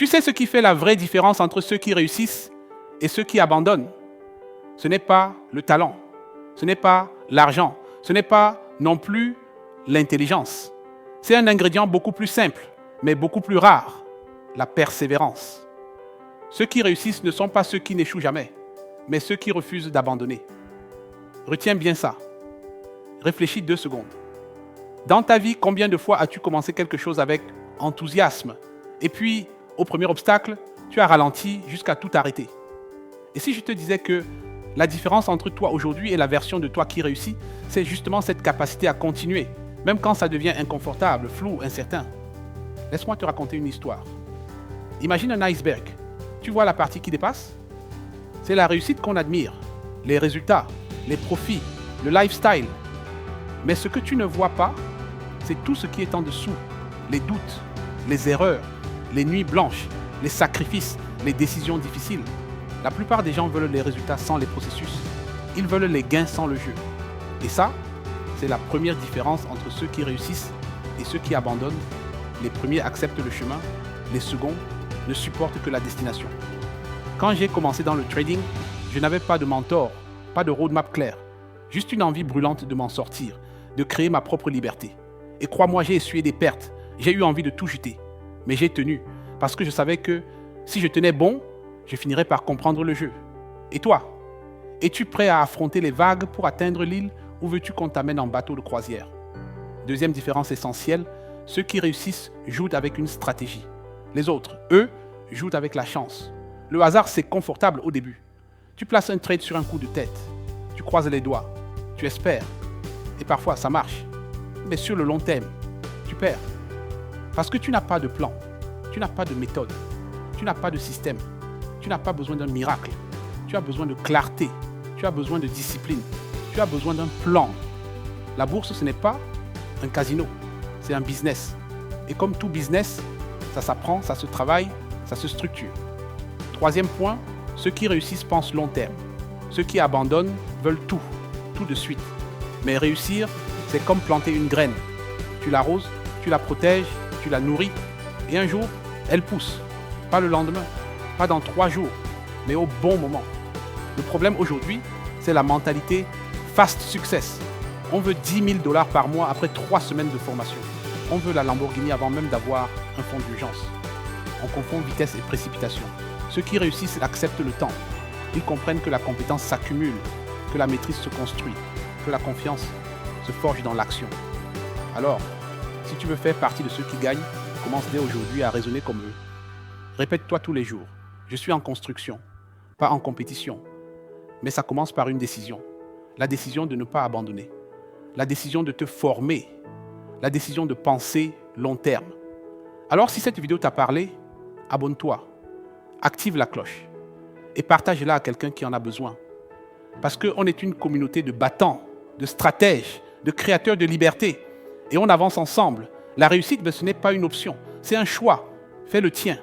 Tu sais ce qui fait la vraie différence entre ceux qui réussissent et ceux qui abandonnent? Ce n'est pas le talent, ce n'est pas l'argent, ce n'est pas non plus l'intelligence. C'est un ingrédient beaucoup plus simple, mais beaucoup plus rare, la persévérance. Ceux qui réussissent ne sont pas ceux qui n'échouent jamais, mais ceux qui refusent d'abandonner. Retiens bien ça. Réfléchis 2 secondes. Dans ta vie, combien de fois as-tu commencé quelque chose avec enthousiasme et puis, au premier obstacle, tu as ralenti jusqu'à tout arrêter? Et si je te disais que la différence entre toi aujourd'hui et la version de toi qui réussit, c'est justement cette capacité à continuer, même quand ça devient inconfortable, flou, incertain. Laisse-moi te raconter une histoire. Imagine un iceberg. Tu vois la partie qui dépasse? C'est la réussite qu'on admire, les résultats, les profits, le lifestyle. Mais ce que tu ne vois pas, c'est tout ce qui est en dessous. Les doutes, les erreurs, les nuits blanches, les sacrifices, les décisions difficiles. La plupart des gens veulent les résultats sans les processus. Ils veulent les gains sans le jeu. Et ça, c'est la première différence entre ceux qui réussissent et ceux qui abandonnent. Les premiers acceptent le chemin, les seconds ne supportent que la destination. Quand j'ai commencé dans le trading, je n'avais pas de mentor, pas de roadmap clair, juste une envie brûlante de m'en sortir, de créer ma propre liberté. Et crois-moi, j'ai essuyé des pertes, j'ai eu envie de tout jeter. Mais j'ai tenu, parce que je savais que si je tenais bon, je finirais par comprendre le jeu. Et toi? Es-tu prêt à affronter les vagues pour atteindre l'île ou veux-tu qu'on t'amène en bateau de croisière? Deuxième différence essentielle, ceux qui réussissent jouent avec une stratégie. Les autres, eux, jouent avec la chance. Le hasard, c'est confortable au début. Tu places un trade sur un coup de tête. Tu croises les doigts. Tu espères. Et parfois, ça marche. Mais sur le long terme, tu perds. Parce que tu n'as pas de plan. Tu n'as pas de méthode. Tu n'as pas de système. Tu n'as pas besoin d'un miracle. Tu as besoin de clarté. Tu as besoin de discipline. Tu as besoin d'un plan. La bourse, ce n'est pas un casino. C'est un business. Et comme tout business, ça s'apprend, ça se travaille, ça se structure. Troisième point, ceux qui réussissent pensent long terme. Ceux qui abandonnent veulent tout de suite. Mais réussir, c'est comme planter une graine. Tu l'arroses, tu la protèges, tu la nourris, et un jour, elle pousse. Pas le lendemain, pas dans 3 jours, mais au bon moment. Le problème aujourd'hui, c'est la mentalité fast success. On veut 10 000 $ par mois après 3 semaines de formation. On veut la Lamborghini avant même d'avoir un fonds d'urgence. On confond vitesse et précipitation. Ceux qui réussissent acceptent le temps. Ils comprennent que la compétence s'accumule, que la maîtrise se construit, que la confiance se forge dans l'action. Alors, si tu veux faire partie de ceux qui gagnent, commence dès aujourd'hui à raisonner comme eux. Répète-toi tous les jours. Je suis en construction, pas en compétition. Mais ça commence par une décision. La décision de ne pas abandonner. La décision de te former. La décision de penser long terme. Alors si cette vidéo t'a parlé, abonne-toi, active la cloche et partage-la à quelqu'un qui en a besoin. Parce qu'on est une communauté de battants, de stratèges, de créateurs de liberté. Et on avance ensemble. La réussite, ce n'est pas une option, c'est un choix. Fais le tien.